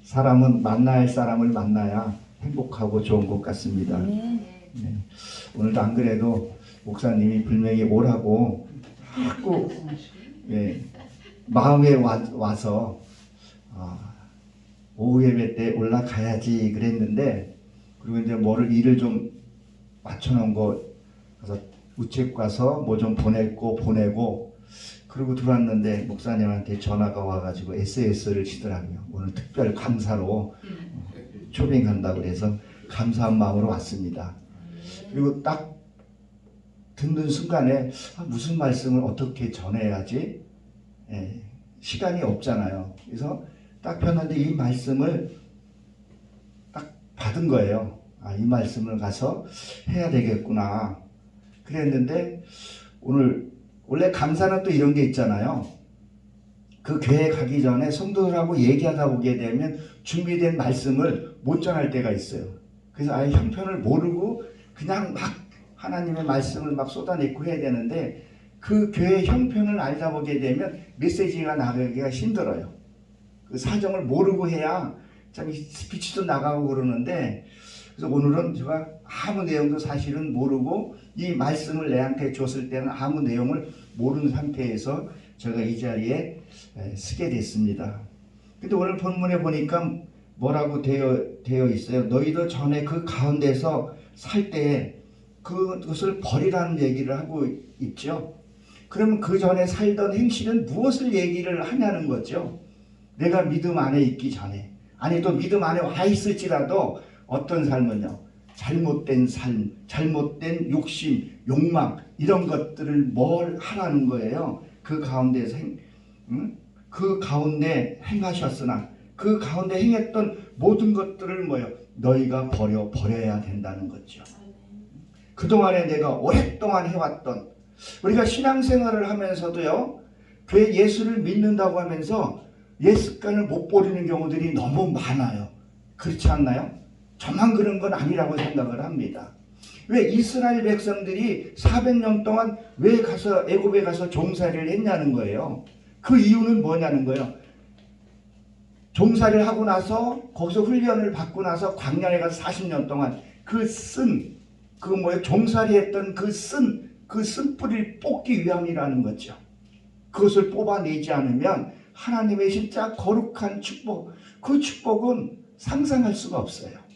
사람은 만나야 할 사람을 만나야 행복하고 좋은 것 같습니다. 네. 오늘도 안 그래도 목사님이 분명히 오라고 자꾸 마음에 와서 오후 예배 때 올라가야지 그랬는데, 그리고 이제 뭐를 일을 좀 맞춰놓은 거 가서 우체국 가서 뭐 좀 보내고 그리고 들어왔는데 목사님한테 전화가 와가지고 SS를 치더라고요. 오늘 특별 감사로 초빙한다고 그래서 감사한 마음으로 왔습니다. 그리고 딱 듣는 순간에 무슨 말씀을 어떻게 전해야지 시간이 없잖아요. 그래서 딱 폈는데 이 말씀을 딱 받은 거예요. 이 말씀을 가서 해야 되겠구나 그랬는데, 오늘 원래 감사는 또 이런 게 있잖아요. 그 교회 가기 전에 성도들하고 얘기하다 보게 되면 준비된 말씀을 못 전할 때가 있어요. 그래서 아예 형편을 모르고 그냥 막 하나님의 말씀을 막 쏟아내고 해야 되는데, 그 교회 형편을 알다 보게 되면 메시지가 나가기가 힘들어요. 그 사정을 모르고 해야 참 스피치도 나가고 그러는데, 그래서 오늘은 제가 아무 내용도 사실은 모르고 이 말씀을 내한테 줬을 때는 아무 내용을 모르는 상태에서 제가 이 자리에 서게 됐습니다. 근데 오늘 본문에 보니까 뭐라고 되어 있어요. 너희도 전에 그 가운데서 살 때 그것을 버리라는 얘기를 하고 있죠. 그러면 그 전에 살던 행실은 무엇을 얘기를 하냐는 거죠. 내가 믿음 안에 있기 전에, 아니 또 믿음 안에 와 있을지라도 어떤 삶은요, 잘못된 삶, 잘못된 욕심, 욕망 이런 것들을 뭘 하라는 거예요. 그 가운데서 그 가운데 행하셨으나 그 가운데 행했던 모든 것들을 너희가 버려야 된다는 거죠. 그동안에 내가 오랫동안 해왔던, 우리가 신앙생활을 하면서도요, 교회 예수를 믿는다고 하면서 옛 습관을 못 버리는 경우들이 너무 많아요. 그렇지 않나요? 저만 그런 건 아니라고 생각을 합니다. 왜 이스라엘 백성들이 400년 동안 왜 가서 애굽에 가서 종살이를 했냐는 거예요. 그 이유는 뭐냐는 거예요. 종살이를 하고 나서 거기서 훈련을 받고 나서 광야에 가서 40년 동안 종살이 했던 그 쓴뿌리를 뽑기 위함이라는 거죠. 그것을 뽑아내지 않으면 하나님의 진짜 거룩한 축복, 그 축복은 상상할 수가 없어요.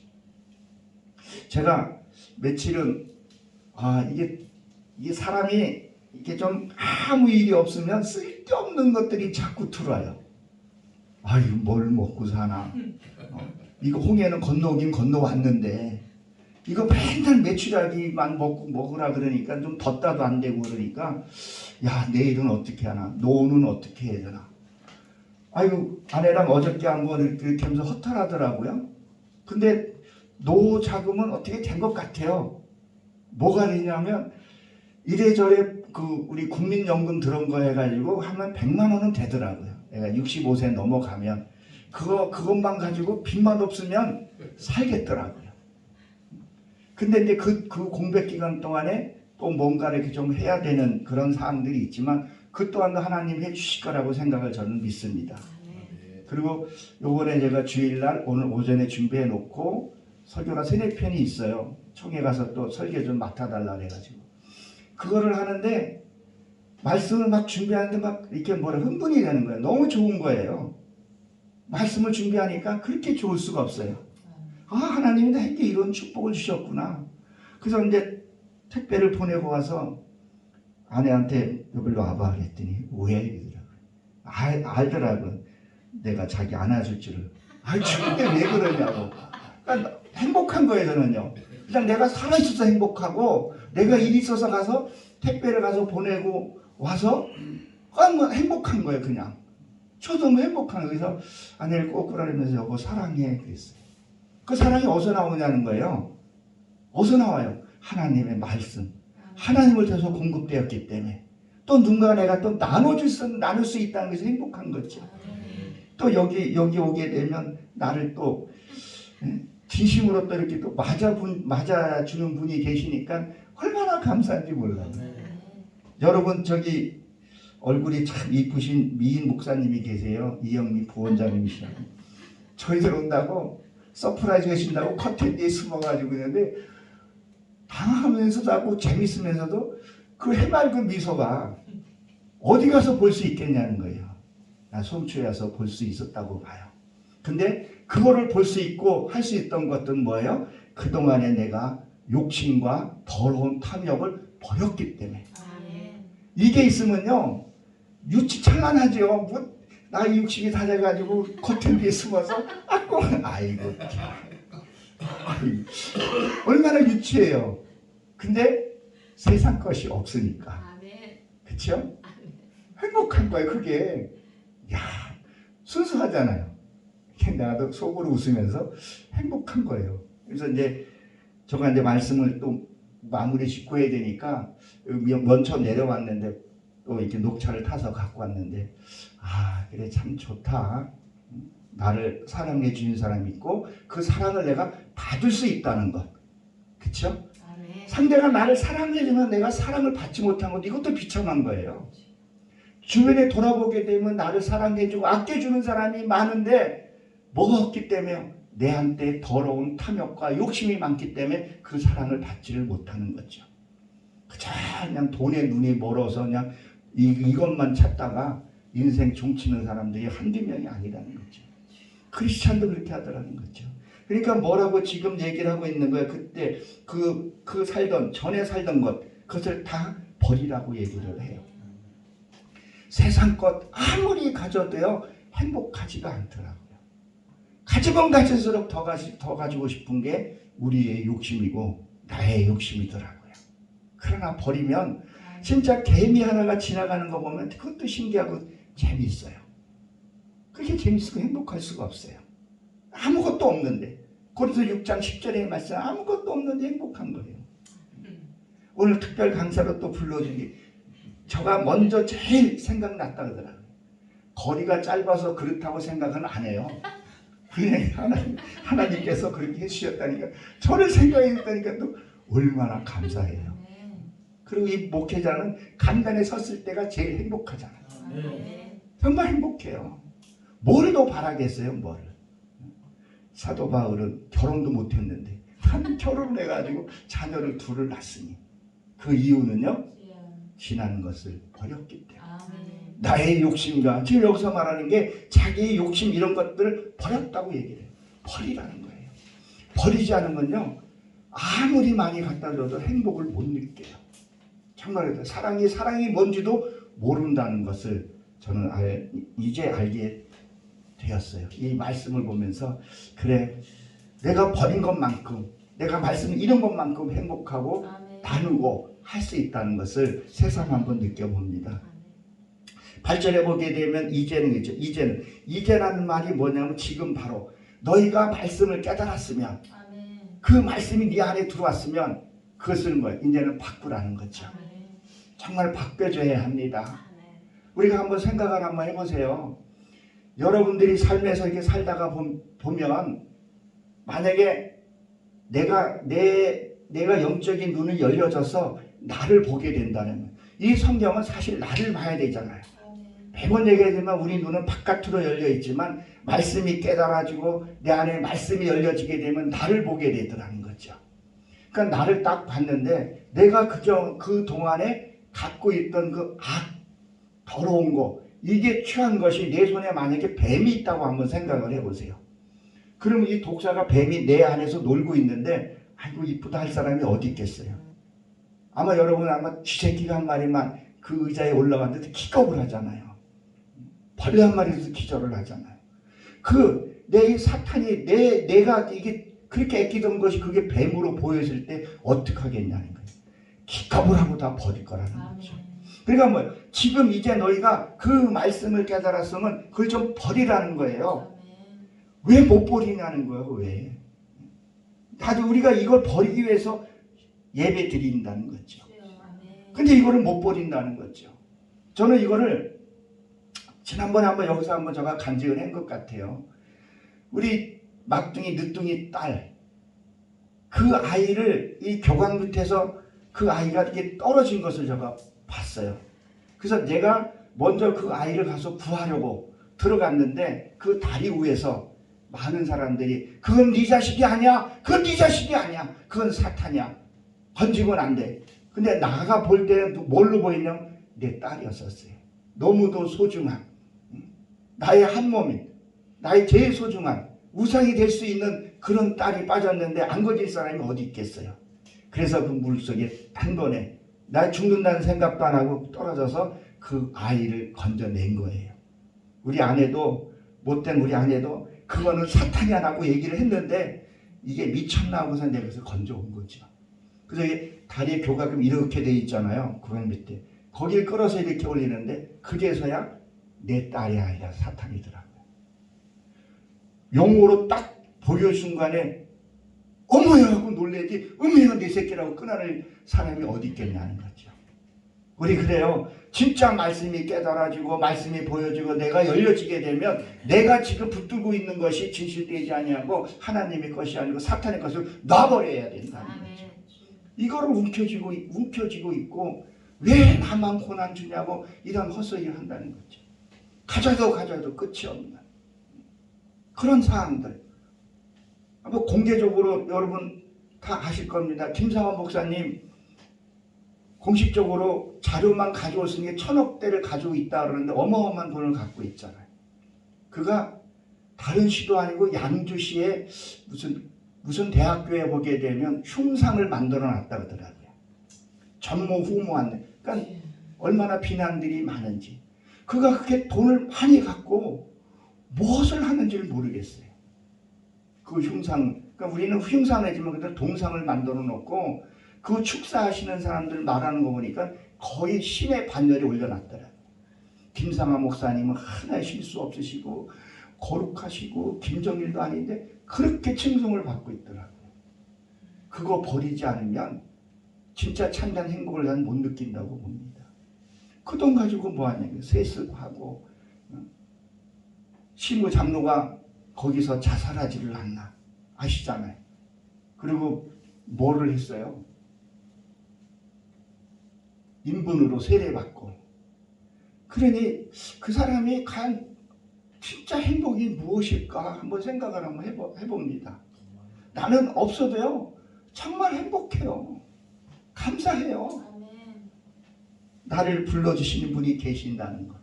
제가 며칠은 이게 사람이 이게 좀 아무 일이 없으면 쓸데없는 것들이 자꾸 들어와요. 이거 뭘 먹고 사나? 이거 홍해는 건너오긴 건너왔는데 이거 맨날 메추라기만 먹으라 그러니까 좀 덧다도 안 되고 그러니까, 내일은 어떻게 하나? 노후는 어떻게 해야 되나? 아내랑 어저께 한번 이렇게 하면서 허탈하더라고요. 근데 노후 자금은 어떻게 된 것 같아요. 뭐가 되냐면 이래저래 우리 국민연금 들어온 거 해가지고 하면 100만 원은 되더라고요. 내가 65세 넘어가면 그것만 가지고 빚만 없으면 살겠더라고요. 근데 이제 그 공백 기간 동안에 또 뭔가를 이렇게 좀 해야 되는 그런 사항들이 있지만 그 또한도 하나님 해주실 거라고 생각을 저는 믿습니다. 그리고 요번에 제가 주일날 오늘 오전에 준비해 놓고 설교가 3-4편이 있어요. 청에 가서 또 설교 좀 맡아달라 그래가지고 그거를 하는데, 말씀을 막 준비하는데 막 이렇게 흥분이 되는 거예요. 너무 좋은 거예요. 말씀을 준비하니까 그렇게 좋을 수가 없어요. 하나님이 나에게 이런 축복을 주셨구나. 그래서 이제 택배를 보내고 와서 아내한테 여기로 와봐 그랬더니 왜? 이러더라고요. 알더라고요. 내가 자기 안아줄 줄을. 죽은데 왜 그러냐고. 그러니까 행복한 거예요, 저는요. 그냥 내가 살아있어서 행복하고, 내가 일이 있어서 가서 택배를 가서 보내고 와서 행복한 거예요, 그냥. 저도 너무 행복한 거예요. 그래서 아내를 꼭 그러면서 여보 사랑해 그랬어요. 그 사랑이 어디서 나오냐는 거예요. 어디서 나와요? 하나님의 말씀. 하나님을 통해서 공급되었기 때문에. 또 누군가 내가 또 나눌 수 있다는 것이 행복한 거죠. 또 여기 오게 되면 나를 또 진심으로 또 이렇게 또 맞아주는 분이 계시니까 얼마나 감사한지 몰라요. 여러분 저기 얼굴이 참 이쁘신 미인 목사님이 계세요. 이영미 부원장님이시라고. 저희들 온다고 서프라이즈 해준다고 커튼 뒤에 숨어가지고 있는데 당하면서도 하고 재밌으면서도 그 해맑은 미소가 어디 가서 볼 수 있겠냐는 거예요. 나 속초에 와서 볼 수 있었다고 봐요. 근데 그거를 볼 수 있고 할 수 있던 것들은 뭐예요? 그동안에 내가 욕심과 더러운 탐욕을 버렸기 때문에. 이게 있으면요 유치찬란하죠. 뭐, 나 욕심이 다 돼가지고 커튼 뒤에 숨어서 아이고 얼마나 유치해요. 근데 세상 것이 없으니까. 그렇죠? 행복한 거예요. 그게 야 순수하잖아요. 나도 속으로 웃으면서 행복한 거예요. 그래서 이제 제가 이제 말씀을 또 마무리 짓고 해야 되니까 먼저 내려왔는데 또 이렇게 녹차를 타서 갖고 왔는데 아 그래 참 좋다. 나를 사랑해 주는 사람이 있고 그 사랑을 내가 받을 수 있다는 것. 그렇죠? 상대가 나를 사랑해 주면 내가 사랑을 받지 못한 것 이것도 비참한 거예요. 주변에 돌아보게 되면 나를 사랑해 주고 아껴 주는 사람이 많은데 뭐가 없기 때문에 내한테 더러운 탐욕과 욕심이 많기 때문에 그 사랑을 받지를 못하는 거죠. 그냥 돈에 눈이 멀어서 그냥 이것만 찾다가 인생 종치는 사람들이 한두 명이 아니라는 거죠. 크리스찬도 그렇게 하더라는 거죠. 그러니까 뭐라고 지금 얘기를 하고 있는 거예요. 그때 전에 살던 것 그것을 다 버리라고 얘기를 해요. 세상 것 아무리 가져도요 행복하지가 않더라고요. 가지면 가질수록 더 가지고 싶은 게 우리의 욕심이고 나의 욕심이더라고요. 그러나 버리면 진짜 개미 하나가 지나가는 거 보면 그것도 신기하고 재미있어요. 그렇게 재미있고 행복할 수가 없어요. 아무것도 없는데 고린도서 6장 10절의 말씀 아무것도 없는데 행복한 거예요. 오늘 특별 강사로 또 불러준 게 저가 먼저 제일 생각났다 그러더라고요. 거리가 짧아서 그렇다고 생각은 안 해요. 그냥 하나님께서 그렇게 해주셨다니까 저를 생각했다니까 또 얼마나 감사해요. 그리고 이 목회자는 간단에 섰을 때가 제일 행복하잖아요. 정말 행복해요. 뭘 더 바라겠어요. 뭐를. 사도 바울은 결혼도 못했는데 결혼을 해가지고 자녀를 둘을 낳았으니 그 이유는요 지난 것을 버렸기 때문에. 나의 욕심과 지금 여기서 말하는 게 자기의 욕심 이런 것들을 버렸다고 얘기를 해요. 버리라는 거예요. 버리지 않으면요 아무리 많이 갖다 줘도 행복을 못 느껴요. 정말 사랑이 뭔지도 모른다는 것을 저는 이제 알게 되었어요. 이 말씀을 보면서 그래 내가 버린 것만큼 내가 말씀 이런 것만큼 행복하고 나누고 할 수 있다는 것을 새삼 한번 느껴봅니다. 8절에 보게 되면 이제는이죠. 이제라는 말이 뭐냐면 지금 바로 너희가 말씀을 깨달았으면 그 말씀이 네 안에 들어왔으면 그것을 이제는 바꾸라는 거죠. 정말 바뀌어져야 합니다. 우리가 한번 생각을 한번 해보세요. 여러분들이 삶에서 이렇게 살다가 보면 만약에 내가 영적인 눈을 열려져서 나를 보게 된다면 이 성경은 사실 나를 봐야 되잖아요. 100번 얘기하지만 우리 눈은 바깥으로 열려 있지만 말씀이 깨달아지고 내 안에 말씀이 열려지게 되면 나를 보게 되더라는 거죠. 그러니까 나를 딱 봤는데 내가 그 동안에 갖고 있던 그 더러운 거 이게 취한 것이 내 손에 만약에 뱀이 있다고 한번 생각을 해보세요. 그럼 이 독사가 뱀이 내 안에서 놀고 있는데 아이고 이쁘다 할 사람이 어디 있겠어요. 아마 여러분 쥐새끼가 한 마리만 그 의자에 올라갔는데 기겁을 하잖아요. 벌레 한 마리도 기절을 하잖아요. 내 사탄이 내가 이게 그렇게 애끼던 것이 그게 뱀으로 보였을 때 어떻게 하겠냐는 거예요. 기겁을 하고 다 버릴 거라는 거죠. 그러니까 지금 이제 너희가 그 말씀을 깨달았으면 그걸 좀 버리라는 거예요. 왜 못 버리냐는 거예요. 왜? 다들 우리가 이걸 버리기 위해서 예배 드린다는 거죠. 근데 이거를 못 버린다는 거죠. 저는 이거를 지난번에 여기서 한번 제가 간증을 한 것 같아요. 우리 막둥이 늦둥이 딸 그 아이를 이 교각 밑에서 그 아이가 이렇게 떨어진 것을 제가 봤어요. 그래서 내가 먼저 그 아이를 가서 구하려고 들어갔는데 그 다리 위에서 많은 사람들이 그건 네 자식이 아니야. 그건 네 자식이 아니야. 그건 사탄이야. 건지면 안 돼. 근데 나가 볼 때는 뭘로 보이냐면 내 딸이었었어요. 너무도 소중한 나의 한 몸인 나의 제일 소중한 우상이 될 수 있는 그런 딸이 빠졌는데 안 건질 사람이 어디 있겠어요. 그래서 그 물속에 단번에 나 죽는다는 생각도 안 하고 떨어져서 그 아이를 건져낸 거예요. 우리 아내도 못된 우리 아내도 그거는 사탄이야라고 얘기를 했는데 이게 미쳤나 하고서 내가 그래서 건져온 거죠. 그래서 이게 다리에 교각음 이렇게 돼 있잖아요. 구강 밑에 거기를 끌어서 이렇게 올리는데 그제서야 내 딸이 아니라 사탄이더라고요. 용어로 딱 보여 순간에 어머야 하고 놀래지 어머야 내 새끼라고 끊어낼 사람이 어디 있겠냐는 거죠. 우리 그래요. 진짜 말씀이 깨달아지고 말씀이 보여지고 내가 열려지게 되면 내가 지금 붙들고 있는 것이 진실되지 아니하고 하나님의 것이 아니고 사탄의 것을 놔버려야 된다는 거죠. 이거를 움켜쥐고 있고 왜 나만 고난 주냐고 이런 헛소리를 한다는 거죠. 가져도 끝이 없는 그런 사항들. 뭐 공개적으로 여러분 다 아실 겁니다. 김상원 목사님 공식적으로 자료만 가져오신 게 1000억대를 가지고 있다 그러는데 어마어마한 돈을 갖고 있잖아요. 그가 다른 시도 아니고 양주시에 무슨 대학교에 보게 되면 흉상을 만들어 놨다 그러더라고요. 전무후무한. 그러니까 얼마나 비난들이 많은지. 그가 그렇게 돈을 많이 갖고 무엇을 하는지를 모르겠어요. 그 흉상, 그러니까 우리는 흉상을 했지만 그들 동상을 만들어 놓고 그 축사하시는 사람들 말하는 거 보니까 거의 신의 반열에 올려놨더라고요. 김상하 목사님은 하나의 실수 없으시고 거룩하시고 김정일도 아닌데 그렇게 칭송을 받고 있더라고요. 그거 버리지 않으면 진짜 참된 행복을 난 못 느낀다고 봅니다. 그 돈 가지고 뭐 하냐면 세습하고 시무 장로가 거기서 자살하지를 않나 아시잖아요. 그리고 뭐를 했어요? 인분으로 세례받고. 그러니 그 사람이 과연 진짜 행복이 무엇일까 한번 생각을 한번 해봅니다. 나는 없어도요 정말 행복해요. 감사해요. 나를 불러주시는 분이 계신다는 것,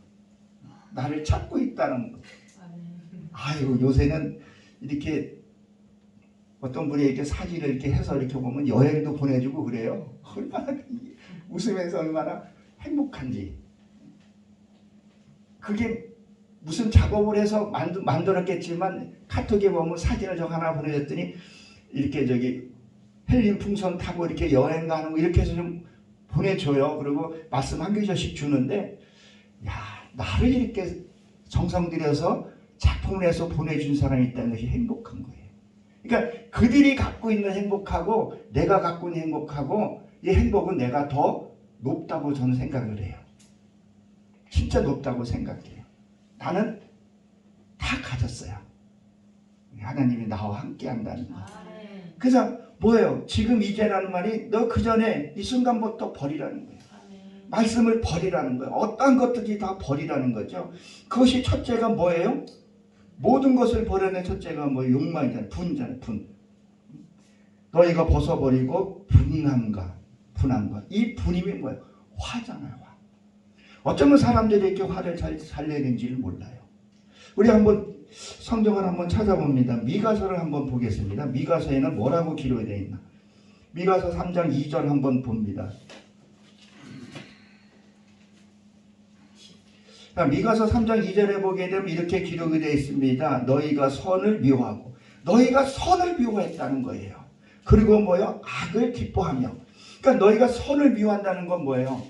나를 찾고 있다는 것. 아이고 요새는 이렇게 어떤 분이 이렇게 사진을 이렇게 해서 이렇게 보면 여행도 보내주고 그래요. 얼마나 웃으면서 얼마나 행복한지. 그게 무슨 작업을 해서 만들었겠지만 카톡에 보면 사진을 저 하나 보내줬더니 이렇게 저기 헬린 풍선 타고 이렇게 여행 가는 거 이렇게 해서 좀 보내줘요. 그리고 말씀 한 교절씩 주는데 야 나를 이렇게 정성 들여서 작품을 해서 보내준 사람이 있다는 것이 행복한 거예요. 그러니까 그들이 갖고 있는 행복하고 내가 갖고 있는 행복하고 이 행복은 내가 더 높다고 저는 생각을 해요. 진짜 높다고 생각해요. 나는 다 가졌어요. 하나님이 나와 함께 한다는 거. 그래서 뭐예요? 지금 이제라는 말이 너 그 전에 이 순간부터 버리라는 거예요. 말씀을 버리라는 거예요. 어떠한 것들이 다 버리라는 거죠. 그것이 첫째가 뭐예요? 모든 것을 버려낸 첫째가 뭐 욕망이잖아요. 분이잖아요. 분. 너희가 벗어버리고 분함과 이 분임이 뭐예요? 화잖아요. 화. 어쩌면 사람들이 이렇게 화를 잘 내는지를 몰라요. 우리 한번 성경을 한번 찾아봅니다. 미가서를 한번 보겠습니다. 미가서에는 뭐라고 기록이 되어 있나? 미가서 3장 2절 한번 봅니다. 미가서 3장 2절에 보게 되면 이렇게 기록이 되어 있습니다. 너희가 선을 미워하고 너희가 선을 미워했다는 거예요. 그리고 뭐예요? 악을 기뻐하며. 그러니까 너희가 선을 미워한다는 건 뭐예요?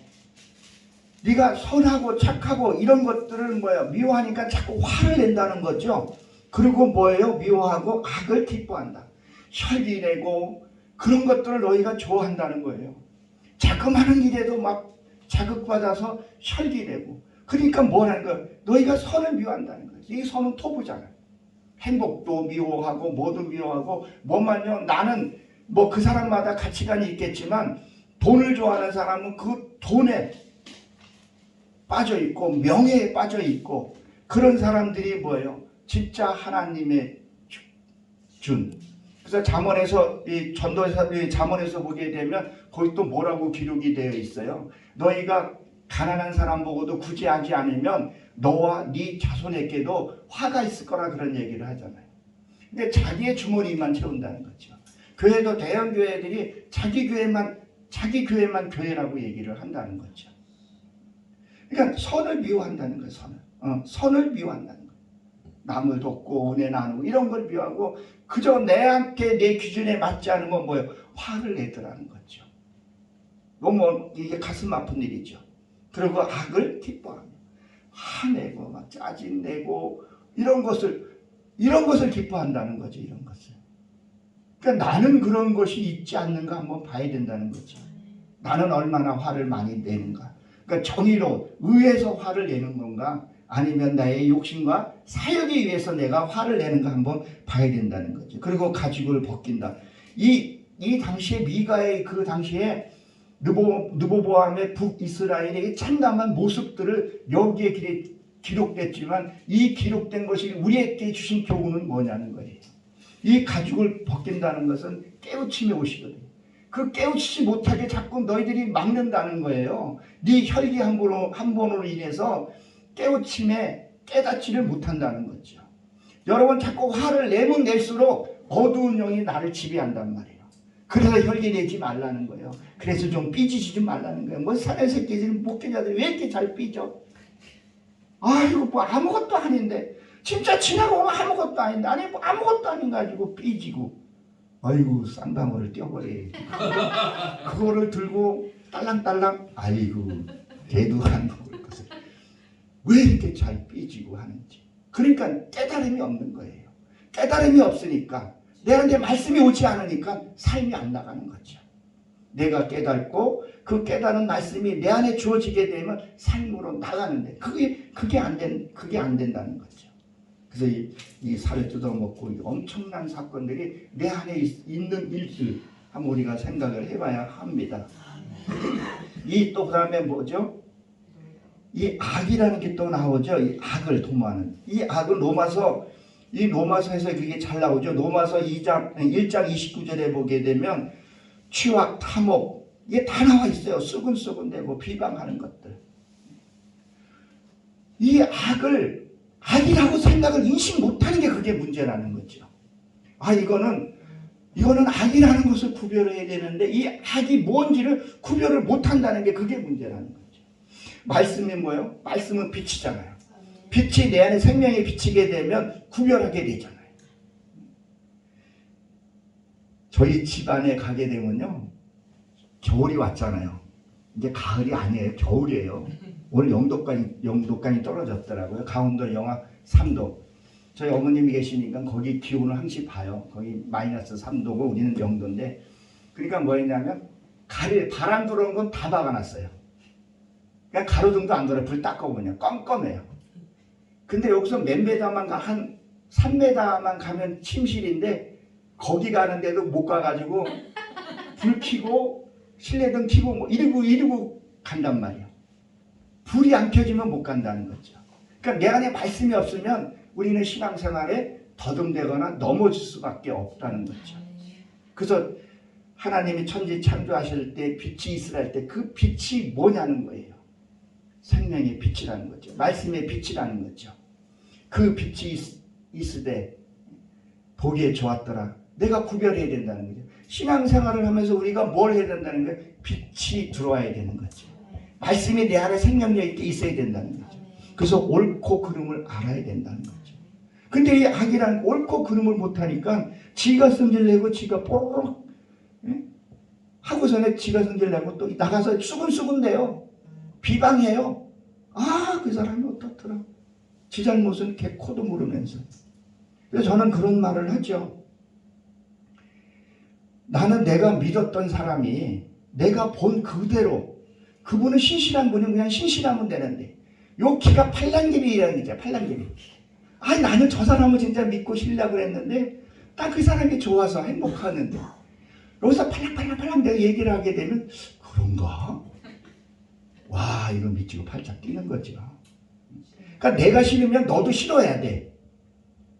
네가 선하고 착하고 이런 것들을 뭐예요? 미워하니까 자꾸 화를 낸다는 거죠. 그리고 뭐예요? 미워하고 악을 기뻐한다. 혈기내고 그런 것들을 너희가 좋아한다는 거예요. 자그마한 일에도 막 자극받아서 혈기내고. 그러니까 뭐라는 거예요? 너희가 선을 미워한다는 거예요. 이 선은 토부잖아요. 행복도 미워하고 뭐도 미워하고 뭐만요. 나는 뭐 그 사람마다 가치관이 있겠지만 돈을 좋아하는 사람은 그 돈에 빠져있고 명예에 빠져있고 그런 사람들이 뭐예요? 진짜 하나님의 준. 그래서 잠언에서 이 전도에서 이 잠언에서 보게 되면 거기 또 뭐라고 기록이 되어 있어요. 너희가 가난한 사람 보고도 구제하지 않으면 너와 네 자손에게도 화가 있을 거라 그런 얘기를 하잖아요. 근데 자기의 주머니만 채운다는 거죠. 교회도 대형 교회들이 자기 교회만 교회라고 얘기를 한다는 거죠. 그러니까 선을 미워한다는 거예요. 선을 미워한다는 거예요. 남을 돕고 은혜 나누고 이런 걸 미워하고 그저 내한테 내 기준에 맞지 않으면 뭐예요? 화를 내더라는 거죠. 너무 이게 가슴 아픈 일이죠. 그리고 악을 기뻐하며 화내고 막 짜증내고 이런 것을 기뻐한다는 거죠. 이런 것을. 그러니까 나는 그런 것이 있지 않는가 한번 봐야 된다는 거죠. 나는 얼마나 화를 많이 내는가. 그러니까 정의로 의에서 화를 내는 건가 아니면 나의 욕심과 사역에 의해서 내가 화를 내는가 한번 봐야 된다는 거죠. 그리고 가죽을 벗긴다. 이 당시에 미가의 그 당시에 느보보암의 북이스라엘의 참담한 모습들을 여기에 기록됐지만 이 기록된 것이 우리에게 주신 교훈은 뭐냐는 거예요. 이 가죽을 벗긴다는 것은 깨우침의 옷이거든요. 그 깨우치지 못하게 자꾸 너희들이 막는다는 거예요. 네 혈기 한 번으로 인해서 깨우침에 깨닫지를 못한다는 거죠. 여러분 자꾸 화를 내면 낼수록 어두운 영이 나를 지배한단 말이에요. 그래서 혈기 내지 말라는 거예요. 그래서 좀 삐지지 말라는 거예요. 뭐 사내 새끼들 목회자들이 왜 이렇게 잘 삐져? 아이고 뭐 아무것도 아닌데 진짜 지나고 오면 아무것도 아닌데 아니 뭐 아무것도 아닌 가지고 삐지고 아이고 쌍방울을 떼어버려. 그거를 들고 딸랑딸랑 아이고 걔도 안 먹을 것을 왜 이렇게 잘 삐지고 하는지. 그러니까 깨달음이 없는 거예요. 깨달음이 없으니까 내한테 말씀이 오지 않으니까 삶이 안 나가는 거죠. 내가 깨닫고 그 깨달은 말씀이 내 안에 주어지게 되면 삶으로 나가는데 그게 안 된다는 거죠. 그래서 이 살을 뜯어먹고 엄청난 사건들이 내 안에 있는 일들 한번 우리가 생각을 해봐야 합니다. 이 또 그다음에 뭐죠? 이 악이라는 게 또 나오죠. 이 악을 도모하는. 이 악은 로마서에서 그게 잘 나오죠. 로마서 1장 29절에 보게 되면 취악, 탐욕 이게 다 나와 있어요. 수근수근대고 비방하는 것들. 이 악이라고 생각을 인식 못하는 게 그게 문제라는 거죠. 이거는 악이라는 것을 구별해야 되는데 이 악이 뭔지를 구별을 못한다는 게 그게 문제라는 거죠. 말씀이 뭐예요? 말씀은 빛이잖아요. 빛이 내 안에 생명에 비치게 되면 구별하게 되잖아요. 저희 집안에 가게 되면요. 겨울이 왔잖아요. 이제 가을이 아니에요. 겨울이에요. 오늘 영도까지 떨어졌더라고요. 강원도 영하 3도. 저희 어머님이 계시니까 거기 기온을 항상 봐요. 거기 마이너스 3도고 우리는 영도인데 그러니까 뭐였냐면 바람 들어오는 건 다 박아놨어요. 그냥 가로등도 안 돌아요. 불 딱 꺼보면 껌껌해요. 근데 여기서 몇 메다만 한 3m만 가면 침실인데 거기 가는데도 못 가가지고 불 켜고 실내등 켜고 뭐 이러고 간단 말이에요. 불이 안 켜지면 못 간다는 거죠. 그러니까 내 안에 말씀이 없으면 우리는 신앙생활에 더듬대거나 넘어질 수밖에 없다는 거죠. 그래서 하나님이 천지 창조하실 때 빛이 있으라 때 그 빛이 뭐냐는 거예요. 생명의 빛이라는 거죠. 말씀의 빛이라는 거죠. 그 빛이 있으되 보기에 좋았더라. 내가 구별해야 된다는 거죠. 신앙생활을 하면서 우리가 뭘 해야 된다는 거예요? 빛이 들어와야 되는 거죠. 말씀이 내 안에 생명력 있게 있어야 된다는 거죠. 그래서 옳고 그름을 알아야 된다는 거죠. 근데 이 악이란 옳고 그름을 못하니까 지가 성질내고 지가 뽀록 하고서는 지가 성질내고 또 나가서 수근수근대요. 비방해요. 그 사람이 어떻더라. 지 잘못은 개 코도 물으면서. 그래서 저는 그런 말을 하죠. 나는 내가 믿었던 사람이 내가 본 그대로 그분은 신실한 분이면 그냥 신실하면 되는데 요 기가 팔랑개비라는 게 있잖아요. 팔랑개비. 나는 저 사람을 진짜 믿고 신뢰하고 했는데 딱 그 사람이 좋아서 행복하는데 여기서 팔랑팔랑 내가 얘기를 하게 되면 그런가? 와 이거 미치고 팔짝 뛰는 거죠. 그러니까 내가 싫으면 너도 싫어야 돼.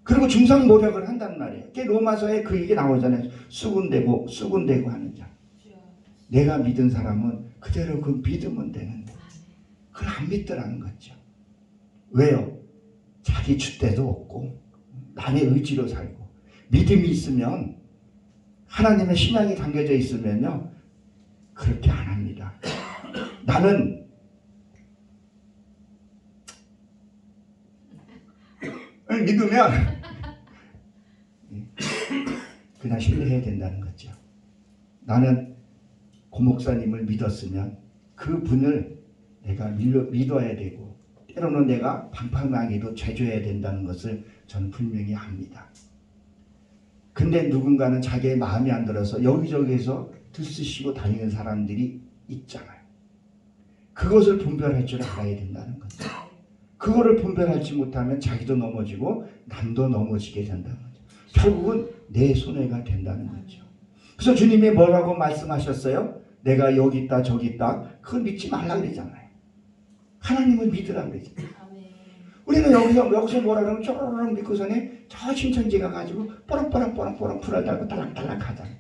그리고 중상모략을 한단 말이에요. 그게 로마서에 그 얘기 나오잖아요. 수군대고 하는 자. 내가 믿은 사람은 그대로 그 믿으면 되는데 그걸 안 믿더라는 거죠. 왜요? 자기 줏대도 없고 남의 의지로 살고 믿음이 있으면 하나님의 신앙이 담겨져 있으면요 그렇게 안 합니다. 나는 믿으면 그냥 신뢰해야 된다는 거죠. 나는 고 목사님을 믿었으면 그 분을 내가 믿어야 되고 때로는 내가 방팡하게도 죄줘야 된다는 것을 저는 분명히 압니다. 근데 누군가는 자기의 마음이 안 들어서 여기저기에서 들쑤시고 다니는 사람들이 있잖아요. 그것을 분별할 줄 알아야 된다는 거죠. 그거를 분별하지 못하면 자기도 넘어지고 남도 넘어지게 된다는 거죠. 결국은 내 손해가 된다는 거죠. 그래서 주님이 뭐라고 말씀하셨어요? 내가 여기 있다 저기 있다 그걸 믿지 말라 그러잖아요. 하나님을 믿으라 그러잖아요. 우리는 여기서 뭐라 그러면 쪼르륵 믿고서는 저 신천지가 가지고 뽀락뽀락 풀을 달고 딸락딸락 하잖아요.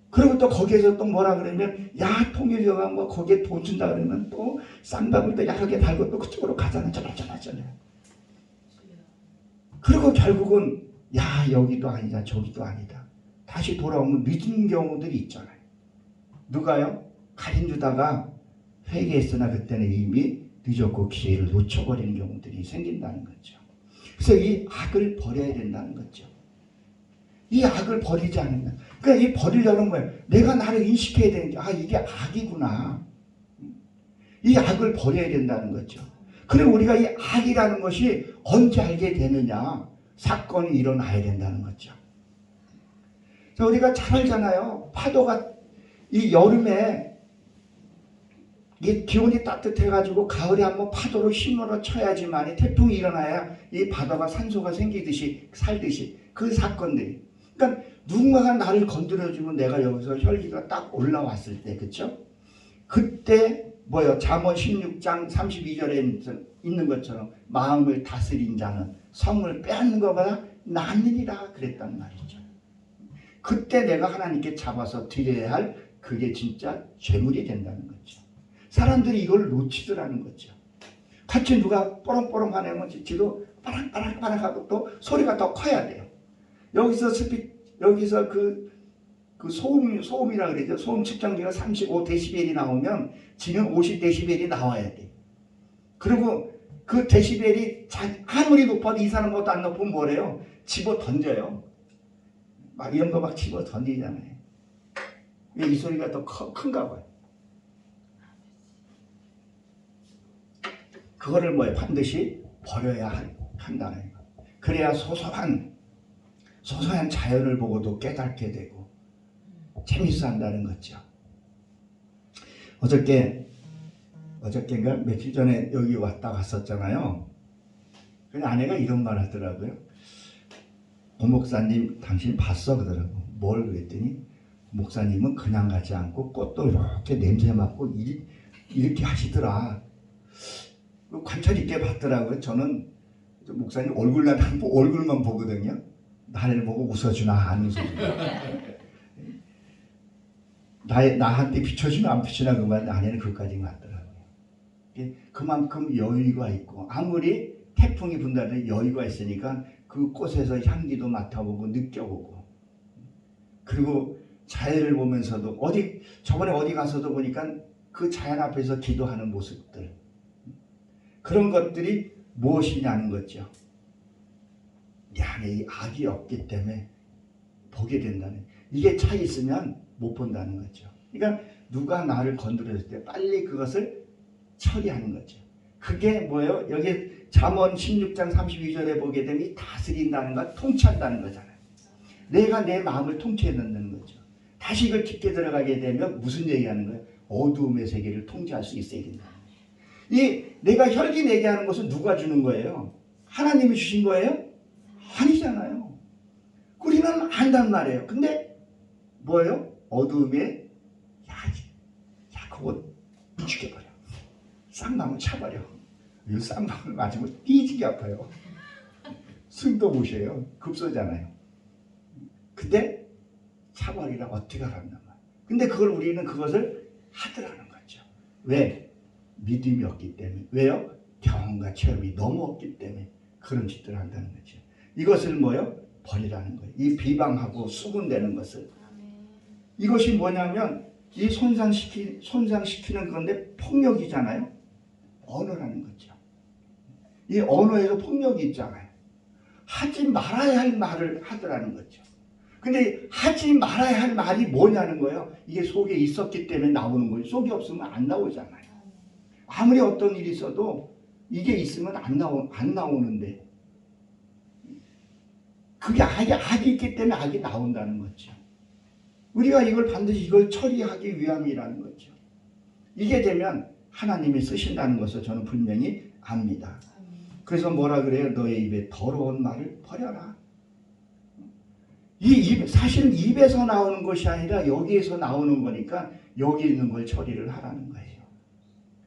그리고 또 거기에서 또 뭐라 그러면 야 통일교가 뭐 거기에 돈 준다 그러면 또 쌍방울 또 여러 개 달고 또 그쪽으로 가잖아요. 저쩌잖아요. 그리고 결국은 야 여기도 아니다 저기도 아니다. 다시 돌아오면 늦은 경우들이 있잖아요. 누가요? 갈인 주다가 회개했으나 그때는 이미 늦었고 기회를 놓쳐버리는 경우들이 생긴다는 거죠. 그래서 이 악을 버려야 된다는 거죠. 이 악을 버리지 않으면 그러니까 이 버리려는 거예요. 내가 나를 인식해야 되는 게 이게 악이구나. 이 악을 버려야 된다는 거죠. 그리고 우리가 이 악이라는 것이 언제 알게 되느냐 사건이 일어나야 된다는 거죠. 우리가 잘 알잖아요. 파도가 이 여름에 이 기온이 따뜻해가지고 가을에 한번 파도로 휘몰아 쳐야지만 태풍이 일어나야 이 바다가 산소가 생기듯이 살듯이 그 사건들이 그러니까 누군가가 나를 건드려주면 내가 여기서 혈기가 딱 올라왔을 때 그쵸? 그때 뭐요? 잠언 16장 32절에 있는 것처럼 마음을 다스린 자는 성을 빼앗는 것보다 낫느니라 그랬단 말이죠. 그때 내가 하나님께 잡아서 드려야 할 그게 진짜 죄물이 된다는 거죠. 사람들이 이걸 놓치더라는 거죠. 같이 누가 뽀롱뽀롱 하냐면 지도 빠락빠락빠락하고 또 소리가 더 커야 돼요. 여기서 그 소음이라 그러죠. 소음 측정기가 35데시벨이 나오면 지는 50데시벨이 나와야 돼. 그리고 그 데시벨이 아무리 높아도 이 사람 것도 안 높으면 뭐래요? 집어 던져요. 막 이런 거 막 집어 던지잖아요. 이 소리가 더 큰가 봐요. 그거를 뭐예요? 반드시 버려야 한다는 거. 그래야 소소한 자연을 보고도 깨닫게 되고 재밌어 한다는 거죠. 어저께인가 며칠 전에 여기 왔다 갔었잖아요. 근데 아내가 이런 말 하더라고요. 고 목사님 당신 봤어? 그러더라고. 뭘 그랬더니 목사님은 그냥 가지 않고 꽃도 이렇게 냄새 맡고 이렇게 하시더라. 관찰 있게 봤더라고요. 저는 목사님 얼굴만 보거든요. 나를 보고 웃어주나 안 웃어주나. 나한테 비춰주나 안 비추나 그만 아내는 그것까지 맞더라고요. 그만큼 여유가 있고 아무리 태풍이 분다는 여유가 있으니까 그 꽃에서 향기도 맡아보고 느껴보고 그리고 자연을 보면서도 저번에 어디 가서도 보니까 그 자연 앞에서 기도하는 모습들 그런 것들이 무엇이냐는 거죠. 내 안에 이 악이 없기 때문에 보게 된다는 이게 차 있으면 못 본다는 거죠. 그러니까 누가 나를 건드렸을 때 빨리 그것을 처리하는 거죠. 그게 뭐예요? 여기 잠언 16장 32절에 보게 되면 이 다스린다는 것, 통치한다는 거잖아요. 내가 내 마음을 통치해 넣는 거죠. 다시 이걸 깊게 들어가게 되면 무슨 얘기하는 거예요? 어두움의 세계를 통제할 수 있어야 된다. 내가 혈기 내게 하는 것은 누가 주는 거예요? 하나님이 주신 거예요? 아니잖아요. 우리는 안단 말이에요. 근데 뭐예요? 어두움에 그거 죽여버려. 쌍방울 차버려. 이 쌍방울 맞으면 띠지게 아파요. 승도 못이에요. 급소잖아요. 근데 차버리라 어떻게 하란단 말이에요. 근데 그걸 우리는 그것을 하더라는 거죠. 왜? 믿음이 없기 때문에. 왜요? 경험과 체험이 너무 없기 때문에 그런 짓들을 한다는 거죠. 이것을 뭐요? 버리라는 거예요. 이 비방하고 수군대는 것을. 이것이 뭐냐면 이 손상시키는 건데 폭력이잖아요. 언어라는 거죠. 이 언어에서 폭력이 있잖아요. 하지 말아야 할 말을 하더라는 거죠. 근데 하지 말아야 할 말이 뭐냐는 거예요. 이게 속에 있었기 때문에 나오는 거예요. 속에 없으면 안 나오잖아요. 아무리 어떤 일이 있어도 이게 있으면 안 나오는데 그게 악이 있기 때문에 악이 나온다는 거죠. 우리가 이걸 반드시 이걸 처리하기 위함이라는 거죠. 이게 되면 하나님이 쓰신다는 것을 저는 분명히 압니다. 그래서 뭐라 그래요? 너의 입에 더러운 말을 버려라. 사실은 입에서 나오는 것이 아니라 여기에서 나오는 거니까 여기 있는 걸 처리를 하라는 거예요.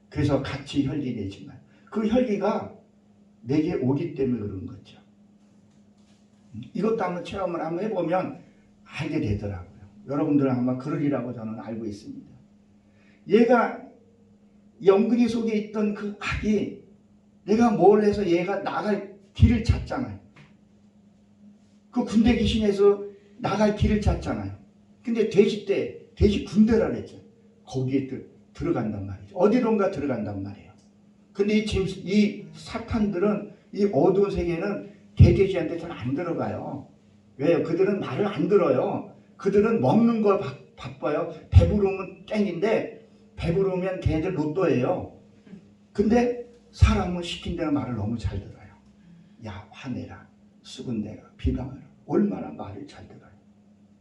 그래서 같이 혈기내지만 그 혈기가 내게 오기 때문에 그런 거죠. 이것도 한번 체험을 한번 해보면 알게 되더라고요. 여러분들은 아마 그러리라고 저는 알고 있습니다. 얘가 영근이 속에 있던 그 악이 내가 뭘 해서 얘가 나갈 길을 찾잖아요. 그 군대 귀신에서 나갈 길을 찾잖아요. 근데 돼지 군대라 그랬죠. 거기에 들어간단 말이죠. 어디론가 들어간단 말이에요. 근데 이 사탄들은 이 어두운 세계는 개돼지한테 잘 안 들어가요. 왜요? 그들은 말을 안 들어요. 그들은 먹는 걸 바빠요. 배부르면 땡인데 배부르면 걔네들 로또예요. 근데 사람은 시킨 대로 말을 너무 잘 들어요. 야, 화내라, 수군대라, 비방하라. 얼마나 말을 잘 들어요.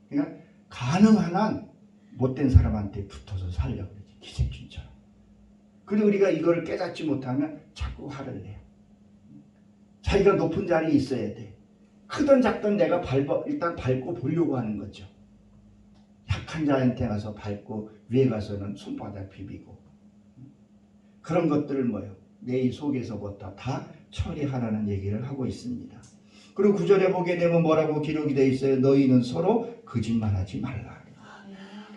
그러니까 가능한 한 못된 사람한테 붙어서 살려고 그러지. 기생충처럼. 그리고 우리가 이거를 깨닫지 못하면 자꾸 화를 내요. 자기가 높은 자리에 있어야 돼. 크든 작든 내가 일단 밟고 보려고 하는 거죠. 약한 자한테 가서 밟고 위에 가서는 손바닥 비비고. 그런 것들을 뭐예요? 내 속에서부터 다 처리하라는 얘기를 하고 있습니다. 그리고 9절에 보게 되면 뭐라고 기록이 되어 있어요? 너희는 서로 거짓말하지 말라.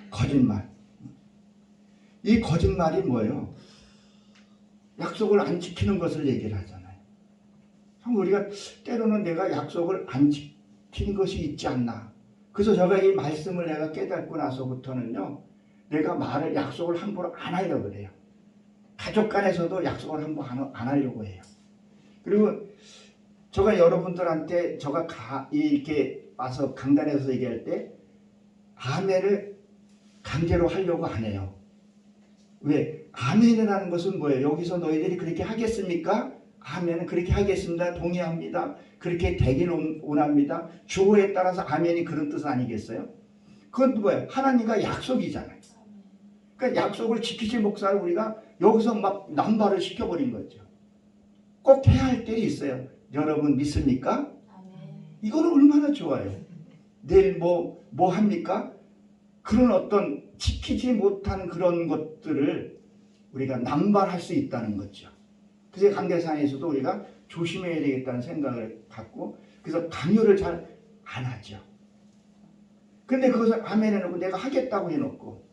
거짓말. 이 거짓말이 뭐예요? 약속을 안 지키는 것을 얘기를 하잖아요. 우리가 때로는 내가 약속을 안 지키는 것이 있지 않나. 그래서 제가 이 말씀을 내가 깨닫고 나서부터는요, 내가 약속을 함부로 안 하려고 그래요. 가족 간에서도 약속을 함부로 안 하려고 해요. 그리고 제가 여러분들한테 이렇게 와서 강단에서 얘기할 때 아멘을 강제로 하려고 안 해요. 왜? 아멘이라는 것은 뭐예요? 여기서 너희들이 그렇게 하겠습니까? 아멘은 그렇게 하겠습니다. 동의합니다. 그렇게 되기를 원합니다. 주어에 따라서 아멘이 그런 뜻 아니겠어요? 그건 뭐예요? 하나님과 약속이잖아요. 그러니까 약속을 지키지 못할 우리가 여기서 막 남발을 시켜버린 거죠. 꼭 해야 할 때이 있어요. 여러분 믿습니까? 이거는 얼마나 좋아요. 내일 뭐 합니까? 그런 어떤 지키지 못하는 그런 것들을 우리가 남발할 수 있다는 거죠. 그래서 관계상에서도 우리가 조심해야 되겠다는 생각을 갖고 그래서 강요를 잘 안 하죠. 근데 그것을 아멘 해놓고 내가 하겠다고 해놓고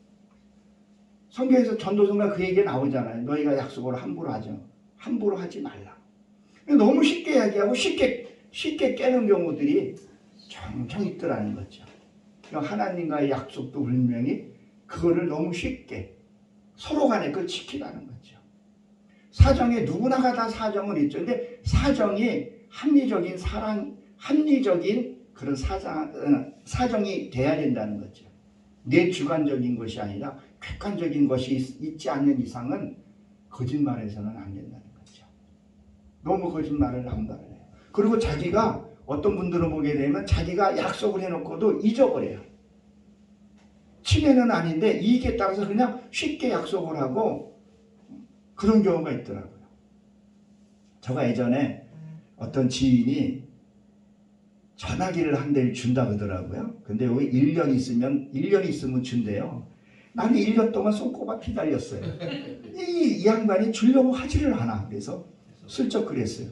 성경에서 전도서가 그 얘기가 나오잖아요. 너희가 약속을 함부로 하지 말라. 너무 쉽게 이야기하고 쉽게 깨는 경우들이 종종 있더라는 거죠. 하나님과의 약속도 분명히 그거를 너무 쉽게 서로 간에 그걸 지키라는 거죠. 사정에 누구나가 다 사정은 있죠. 근데 사정이 합리적인 그런 사정이 돼야 된다는 거죠. 내 주관적인 것이 아니라 객관적인 것이 있지 않는 이상은 거짓말해서는 안 된다는 거죠. 너무 거짓말을 남발을 해요. 그리고 자기가 어떤 분들은 보게 되면 자기가 약속을 해놓고도 잊어버려요. 침해는 아닌데 이익에 따라서 그냥 쉽게 약속을 하고 그런 경우가 있더라고요. 제가 예전에 어떤 지인이 전화기를 한 대를 준다 그러더라고요. 근데 여기 1년 있으면 준대요. 나는 1년 동안 손꼽아 피달렸어요. 이 양반이 주려고 하지를 않아. 그래서 슬쩍 그랬어요.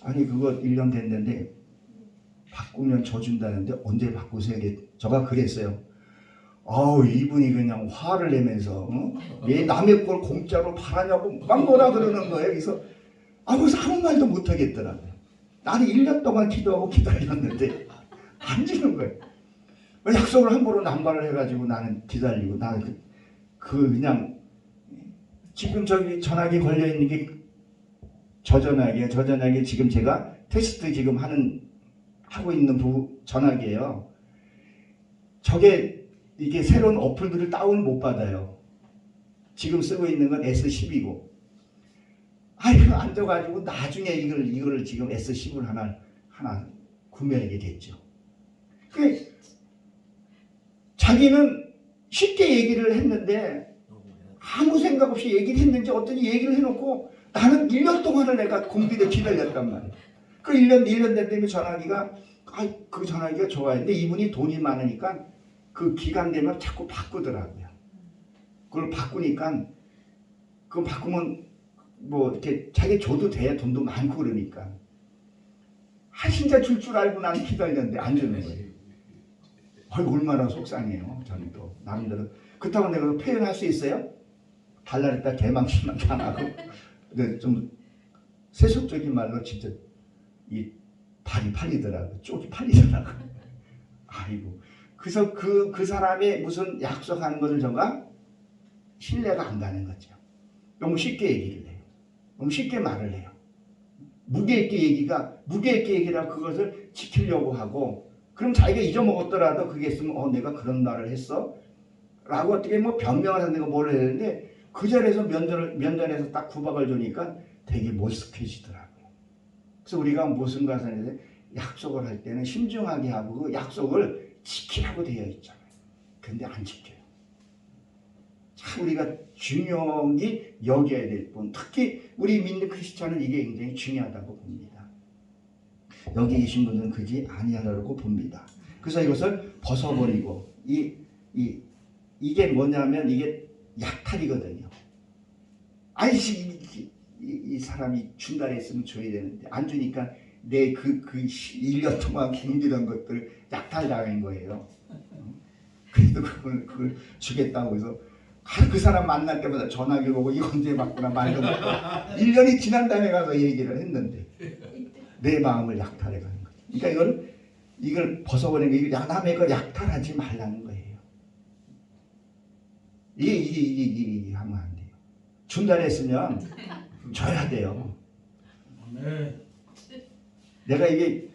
아니 그거 1년 됐는데 바꾸면 줘 준다는데 언제 바꾸세요? 저가 그랬어요. 아우 이분이 그냥 화를 내면서 왜 남의 걸 공짜로 팔아냐고 막 뭐라 그러는 거예요. 그래서 그래서 아무 말도 못 하겠더라고요. 나는 1년 동안 기도하고 기다렸는데 안 주는 거예요. 약속을 함부로 남발을 해가지고 나는 기다리고 나는 그냥 지금 저기 전화기 걸려 있는 게 저 전화기에 지금 제가 테스트 지금 하고 있는 전화기예요. 이게 새로운 어플들을 다운 못 받아요. 지금 쓰고 있는 건 S10이고. 이거 앉아가지고 나중에 이걸 지금 S10을 하나 구매하게 됐죠. 자기는 쉽게 얘기를 했는데 아무 생각 없이 얘기를 했는지 어떤 얘기를 해놓고 나는 1년 동안을 내가 공비를 기다렸단 말이에요. 그 1년 됐는데 전화기가 그 전화기가 좋아했는데 이분이 돈이 많으니까 그 기간 되면 자꾸 바꾸더라고요. 그걸 바꾸니까 그거 바꾸면 뭐 이렇게 자기 줘도 돼. 돈도 많고 그러니까. 진짜 줄 알고 난 기다렸는데 안 주는 거예요. 얼마나 속상해요. 저는 또 남들은 그렇다고 내가 표현할 수 있어요? 달라랬다 개망신만 당하고 좀 세속적인 말로 진짜 이 발이 팔리더라고. 쪽이 팔리더라고. 아이고. 그래서 그 사람의 무슨 약속하는 것을 제가 신뢰가 안 가는 거죠. 너무 쉽게 얘기를 해요. 너무 쉽게 말을 해요. 무게 있게 얘기라고 그것을 지키려고 하고 그럼 자기가 잊어먹었더라도 그게 있으면 내가 그런 말을 했어? 라고 어떻게 뭐 변명을 하는 거 뭘 해야 되는데 그 자리에서 면전에서 딱 구박을 주니까 되게 몰숙해지더라고요. 그래서 우리가 무슨 가사인데 약속을 할 때는 신중하게 하고 그 약속을 지키라고 되어 있잖아요. 근데 안 지켜요. 참 우리가 중요히 여겨야 될 분, 특히 우리 믿는 크리스찬은 이게 굉장히 중요하다고 봅니다. 여기 계신 분들은 그게 아니하라고 봅니다. 그래서 이것을 벗어버리고 이게 뭐냐면 이게 약탈이거든요. 이 사람이 준다고 했으면 줘야 되는데 안 주니까 내 그 1년 동안 힘들던 것들 약탈당한 거예요. 그래도 그걸 주겠다고 해서 그 사람 만날 때마다 전화기 오고 이거 언제 받구나 말도 못하고 1년이 지난 다음에 가서 얘기를 했는데 내 마음을 약탈해 가는 거죠. 그러니까 이걸 벗어버리는 게 남의 걸 약탈하지 말라는 거예요. 이게 하면 안 돼요. 준다 했으면 줘야 돼요. 내가 이게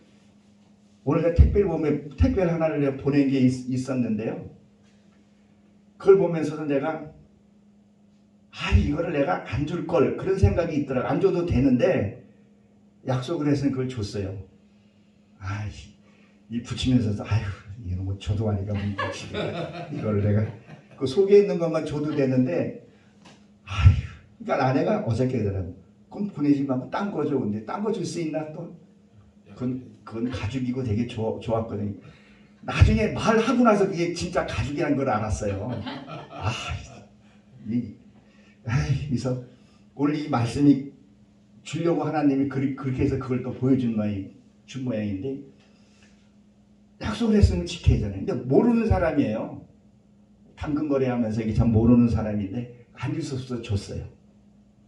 오늘 택배를 하나를 보낸 게 있었는데요. 그걸 보면서도 내가 이거를 내가 안 줄 걸 그런 생각이 있더라고요. 안 줘도 되는데 약속을 해서 그걸 줬어요. 이 붙이면서도 이거 뭐 줘도 아니까 이거를 내가 그 속에 있는 것만 줘도 되는데 그러니까 아내가 어저께 그러더라고. 그럼 보내지 말고 딴 거 줘. 근데 딴 거 줄 수 있나 또? 그건 가죽이고 되게 좋았거든요. 나중에 말하고 나서 그게 진짜 가죽이란 걸 알았어요. 그래서 오늘 이 말씀이 주려고 하나님이 그렇게 해서 그걸 또 보여준 모양인데 약속을 했으면 지켜야 되잖아요. 근데 모르는 사람이에요. 당근 거래하면서 이게 참 모르는 사람인데 안 줄 수 없어서 줬어요.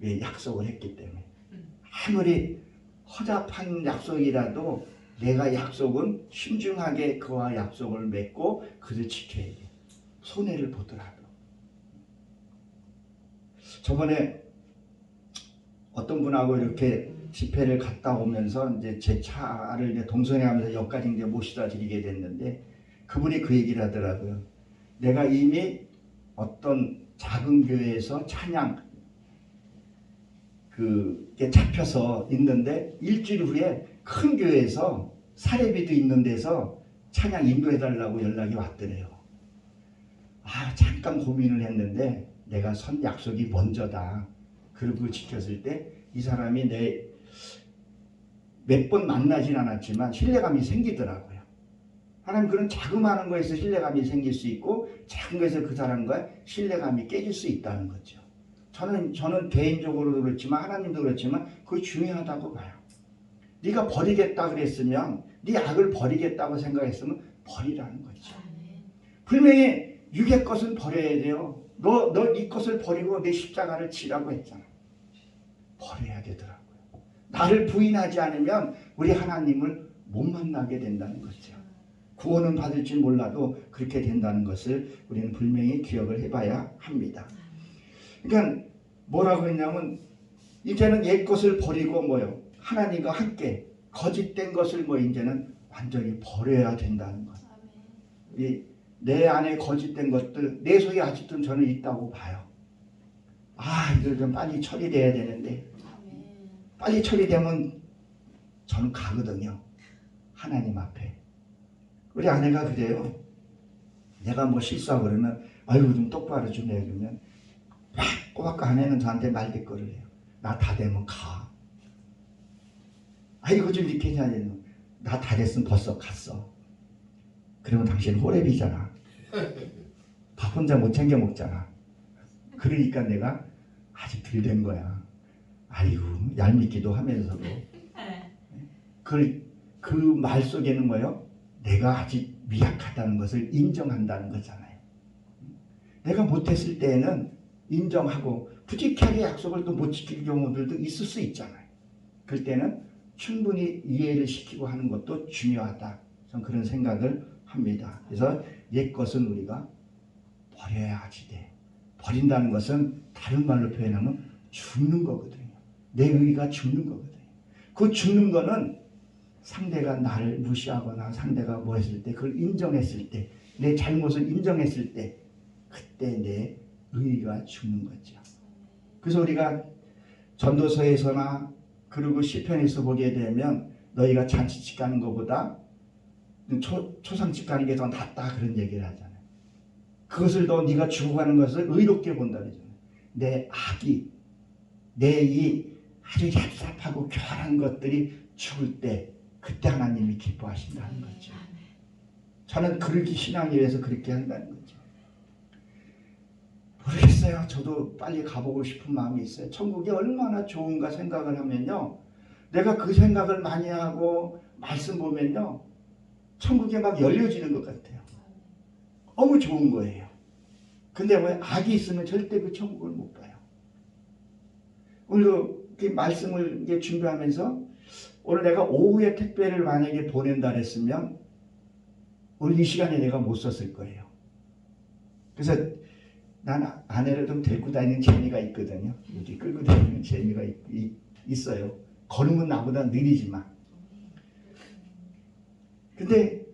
왜? 약속을 했기 때문에. 아무리 허접한 약속이라도 내가 약속은 신중하게 그와 약속을 맺고 그를 지켜야 돼요. 손해를 보더라도. 저번에 어떤 분하고 이렇게 집회를 갔다 오면서 이제 제 차를 이제 동선해가면서 여기까지 이제 모시다 드리게 됐는데 그분이 그 얘기를 하더라고요. 내가 이미 어떤 작은 교회에서 찬양 그게 잡혀서 있는데 일주일 후에 큰 교회에서 사례비도 있는 데서 찬양 인도해달라고 연락이 왔더래요. 잠깐 고민을 했는데 내가 선 약속이 먼저다. 그리고 지켰을 때 이 사람이 몇 번 만나진 않았지만 신뢰감이 생기더라고요. 하나님 그런 자그마한 거에서 신뢰감이 생길 수 있고 작은 거에서 그 사람과 신뢰감이 깨질 수 있다는 거죠. 저는 개인적으로도 그렇지만 하나님도 그렇지만 그게 중요하다고 봐요. 네가 버리겠다 그랬으면 네 악을 버리겠다고 생각했으면 버리라는 거죠. 분명히 육의 것은 버려야 돼요. 너 네 것을 버리고 내 십자가를 지라고 했잖아. 버려야 되더라고요. 나를 부인하지 않으면 우리 하나님을 못 만나게 된다는 거죠. 구원은 받을지 몰라도 그렇게 된다는 것을 우리는 분명히 기억을 해봐야 합니다. 그러니까 뭐라고 했냐면 이제는 옛 것을 버리고 뭐요? 하나님과 함께 거짓된 것을 뭐 이제는 완전히 버려야 된다는 것. 내 안에 거짓된 것들, 내 속에 아직도 저는 있다고 봐요. 이들 좀 빨리 처리돼야 되는데 빨리 처리되면 저는 가거든요. 하나님 앞에. 우리 아내가 그래요. 내가 뭐 실수하고 그러면 아이고 좀 똑바로 좀 해. 그러면 막 꼬박꼬 아내는 저한테 말대꾸를 해요. 나 다 되면 가. 아이고 좀 이렇게 해야 되는. 나 다 됐으면 벌써 갔어. 그러면 당신 호랩이잖아. 밥 혼자 못 챙겨 먹잖아. 그러니까 내가 아직 덜 된 거야. 아이고 얄밉기도 하면서도 그 말 속에는 뭐예요? 내가 아직 미약하다는 것을 인정한다는 거잖아요. 내가 못했을 때에는 인정하고 부직하게 약속을 또 못 지킬 경우들도 있을 수 있잖아요. 그럴 때는 충분히 이해를 시키고 하는 것도 중요하다. 저는 그런 생각을 합니다. 그래서 옛 것은 우리가 버려야 하지 돼. 버린다는 것은 다른 말로 표현하면 죽는 거거든요. 내 의가 죽는 거거든요. 그 죽는 거는 상대가 나를 무시하거나 상대가 뭐 했을 때 그걸 인정했을 때 내 잘못을 인정했을 때 그때 내 의가 죽는 거죠. 그래서 우리가 전도서에서나 그리고 시편에서 보게 되면 너희가 잔치집 가는 것보다 초상집 가는 게 더 낫다 그런 얘기를 하잖아요. 그것을 더 네가 죽어가는 것을 의롭게 본다 그러잖아요. 내 악이 내 이 아주 얍삽하고 교활한 것들이 죽을 때 그때 하나님이 기뻐하신다는 거죠. 저는 그렇게 신앙에 의해서 그렇게 한다는 거죠. 모르겠어요. 저도 빨리 가보고 싶은 마음이 있어요. 천국이 얼마나 좋은가 생각을 하면요. 내가 그 생각을 많이 하고 말씀 보면요. 천국이 막 열려지는 것 같아요. 너무 좋은 거예요. 근데 왜 악이 있으면 절대 그 천국을 못 가요. 오늘도 그 말씀을 이제 준비하면서 오늘 내가 오후에 택배를 만약에 보낸다 했으면 오늘 이 시간에 내가 못 썼을 거예요. 그래서 난 아내를 좀 데리고 다니는 재미가 있거든요. 이렇게 끌고 다니는 재미가 있어요. 걸음은 나보다 느리지만. 근데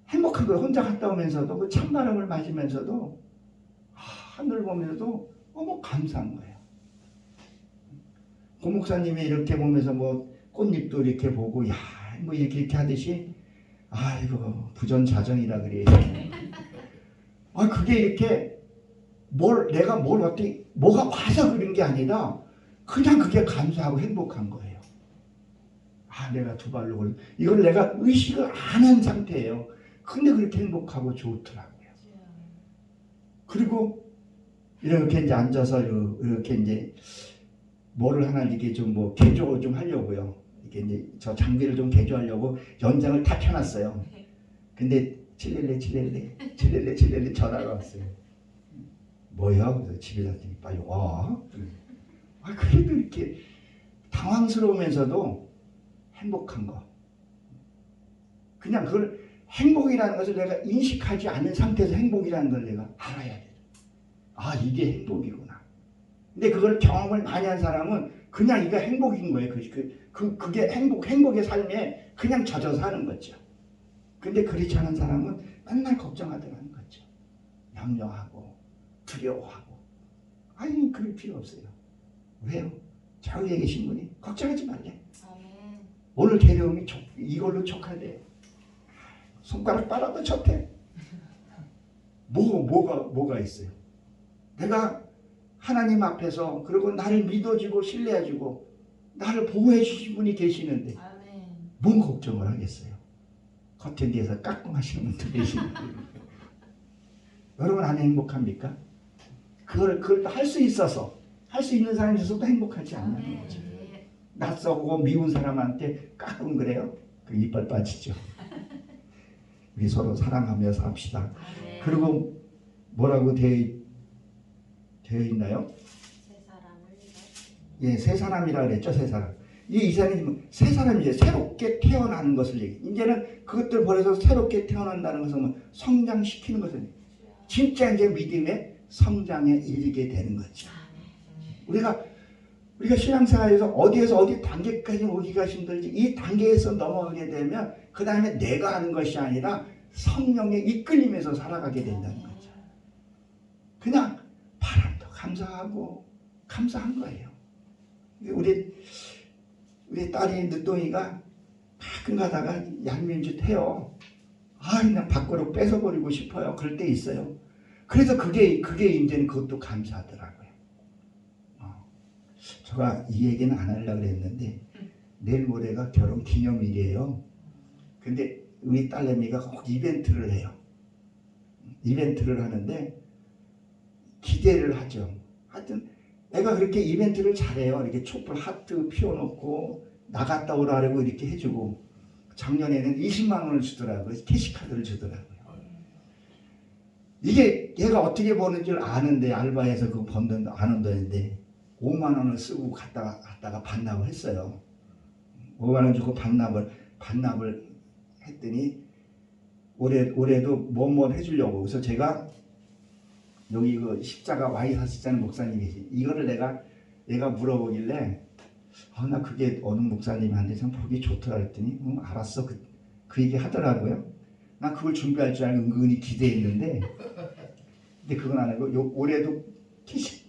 행복한 거예요. 혼자 갔다 오면서도 그 찬바람을 맞으면서도 하늘 보면서도 너무 감사한 거예요. 고 목사님이 이렇게 보면서 뭐 꽃잎도 이렇게 보고 뭐 이렇게 하듯이 아이고 부전자정이라 그래. 그게 이렇게 내가 어떻게 뭐가 와서 그런 게 아니라 그냥 그게 감사하고 행복한 거예요. 내가 두 발로 걸 이걸 내가 의식을 안 한 상태예요. 근데 그렇게 행복하고 좋더라고요. 그리고 이렇게 이제 앉아서 이렇게 이제 뭐를 하나 이게 좀 뭐 개조 좀 하려고요. 이게 이제 저 장비를 좀 개조하려고 연장을 다 펴놨어요. 근데 칠렐레 전화가 왔어요. 뭐야? 그래서 집에 갔더니 빨리 와. 그래도 이렇게 당황스러우면서도 행복한 거. 그냥 그걸 행복이라는 것을 내가 인식하지 않는 상태에서 행복이라는 걸 내가 알아야 돼. 이게 행복이구나. 근데 그걸 경험을 많이 한 사람은 그냥 이게 행복인 거예요. 그게 행복의 삶에 그냥 젖어 사는 거죠. 근데 그렇지 않은 사람은 맨날 걱정하더라는 거죠. 염려하고 두려워하고. 그럴 필요 없어요. 왜요? 저 위에 계신 분이 걱정하지 말래. 오늘 데려오면 이걸로 촉하대. 손가락 빨아도 좋대. 뭐가 있어요? 내가 하나님 앞에서 그리고 나를 믿어주고 신뢰해주고 나를 보호해 주신 분이 계시는데 뭔 걱정을 하겠어요? 겉에 대해서 깍꿍하시는 분도 계시는데 여러분 안 행복합니까? 그걸 할 수 있어서 할 수 있는 사람이 있어서도 행복하지 않는 거죠. 낯서고 미운 사람한테 가끔 그래요. 그 이빨 빠지죠. 우리 서로 사랑하며 삽시다. 그리고 뭐라고 되어 있나요? 예, 새 사람이라 그랬죠. 새 사람. 이 사람이 새 사람이죠. 새롭게 태어나는 것을 얘기. 이제는 그것들 버려서 새롭게 태어난다는 것은 성장시키는 것을 진짜 이제 믿음의 성장에 이르게 되는 거죠. 우리가 신앙생활에서 어디에서 어디 단계까지 오기가 힘들지 이 단계에서 넘어가게 되면 그 다음에 내가 하는 것이 아니라 성령의 이끌림에서 살아가게 된다는 거죠. 그냥 바람도 감사하고 감사한 거예요. 우리 딸이 늦둥이가 가끔 가다가 양면짓 해요. 그냥 밖으로 뺏어버리고 싶어요. 그럴 때 있어요. 그래서 그게 이제는 그것도 감사하더라고요. 제가 이 얘기는 안 하려고 그랬는데 내일 모레가 결혼 기념일이에요. 근데 우리 딸내미가 꼭 이벤트를 해요. 이벤트를 하는데 기대를 하죠. 하여튼 애가 그렇게 이벤트를 잘해요. 이렇게 촛불 하트 피워놓고 나갔다 오라고 이렇게 해주고 작년에는 20만 원을 주더라고요. 캐시카드를 주더라고요. 이게 얘가 어떻게 버는 줄 아는데 알바해서 그거 버는 아는 돈인데 5만 원을 쓰고 갔다가 반납을 했어요. 5만 원 주고 반납을 했더니 올해도 뭐뭐 해주려고. 그래서 제가 여기 그 십자가 와이 사시자는 목사님이 이거를 내가 물어보길래 나 그게 어느 목사님한테 참 보기 좋더라 했더니 알았어 그 얘기 하더라고요. 난 그걸 준비할 줄 알고 은근히 기대했는데 근데 그건 안 하고 올해도 캐시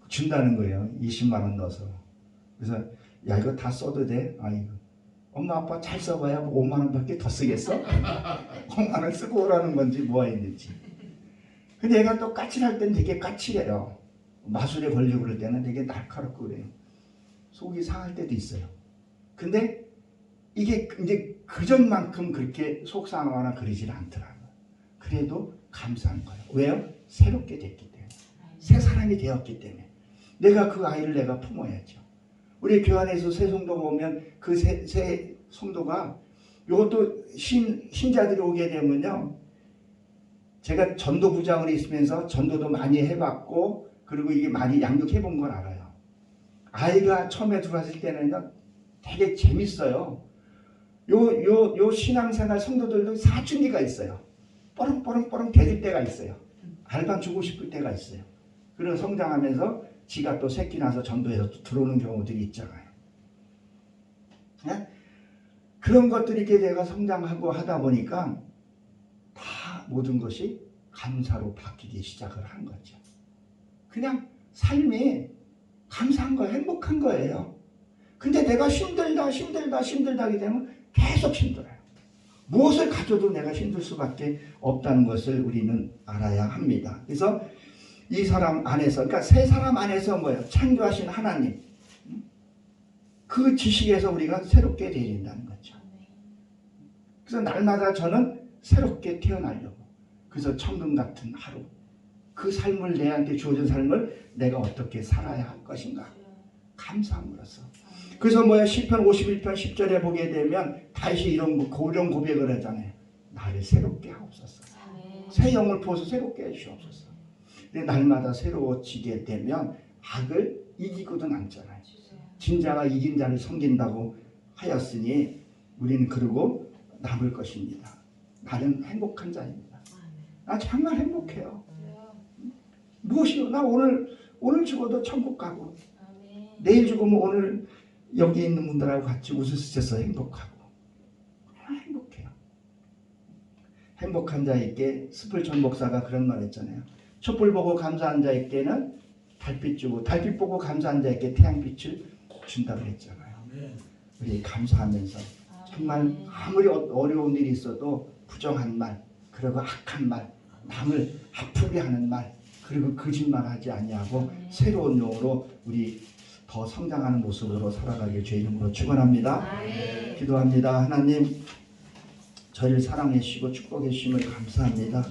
준다는 거예요. 20만 원 넣어서. 그래서 야 이거 다 써도 돼? 아이고 엄마 아빠 잘 써봐야 5만 원밖에 더 쓰겠어? 5만 원 쓰고 오라는 건지 뭐가 있는지. 근데 얘가 또 까칠할 땐 되게 까칠해요. 마술에 걸리고 그럴 때는 되게 날카롭고 그래요. 속이 상할 때도 있어요. 근데 이게 이제 그전만큼 그렇게 속상하거나 그러질 않더라고요. 그래도 감사한 거예요. 왜요? 새롭게 됐기 때문에. 새 사람이 되었기 때문에. 내가 그 아이를 내가 품어야죠. 우리 교회 안에서 새 성도가 오면 그 새 성도가 이것도 신자들이 오게 되면요. 제가 전도부장으로 있으면서 전도도 많이 해봤고 그리고 이게 많이 양육해본 걸 알아요. 아이가 처음에 들어왔을 때는요. 되게 재밌어요. 요 신앙생활 성도들도 사춘기가 있어요. 뻐렁뻐렁 대들 때가 있어요. 알바 주고 싶을 때가 있어요. 그리고 성장하면서 지가 또 새끼 나서 전도해서 또 들어오는 경우들이 있잖아요. 네? 그런 것들이 이렇게 내가 성장하고 하다 보니까 다 모든 것이 감사로 바뀌기 시작을 한 거죠. 그냥 삶이 감사한 거예요. 행복한 거예요. 근데 내가 힘들다 하게 되면 계속 힘들어요. 무엇을 가져도 내가 힘들 수밖에 없다는 것을 우리는 알아야 합니다. 그래서 이 사람 안에서, 그러니까 새 사람 안에서 뭐예요? 창조하신 하나님. 그 지식에서 우리가 새롭게 되어진다는 거죠. 그래서 날마다 저는 새롭게 태어나려고. 그래서 천금 같은 하루. 그 삶을 내한테 주어진 삶을 내가 어떻게 살아야 할 것인가. 감사함으로써. 그래서 뭐야 시편 51편 10절에 보게 되면 다시 이런 고백을 하잖아요. 나를 새롭게 하옵소서. 새 영을 부어서 새롭게 해주옵소서. 근데 날마다 새로워지게 되면 악을 이기고도 남잖아요. 진자가 이긴 자를 섬긴다고 하였으니 우리는 그러고 남을 것입니다. 나는 행복한 자입니다. 나 정말 행복해요. 무엇이요? 나 오늘 죽어도 천국 가고 내일 죽으면 오늘 여기 있는 분들하고 같이 웃으셔서 행복하고 행복해요. 행복한 자에게 스플전 목사가 그런 말 했잖아요. 촛불 보고 감사한 자에게는 달빛 주고 달빛 보고 감사한 자에게 태양빛을 준다고 했잖아요. 우리 감사하면서 정말 아무리 어려운 일이 있어도 부정한 말 그리고 악한 말 남을 아프게 하는 말 그리고 거짓말하지 아니하고 새로운 용어로 우리 더 성장하는 모습으로 살아가길 주의 이름으로 축원합니다. 기도합니다. 하나님 저를 사랑해 주시고 축복해 주심을 감사합니다.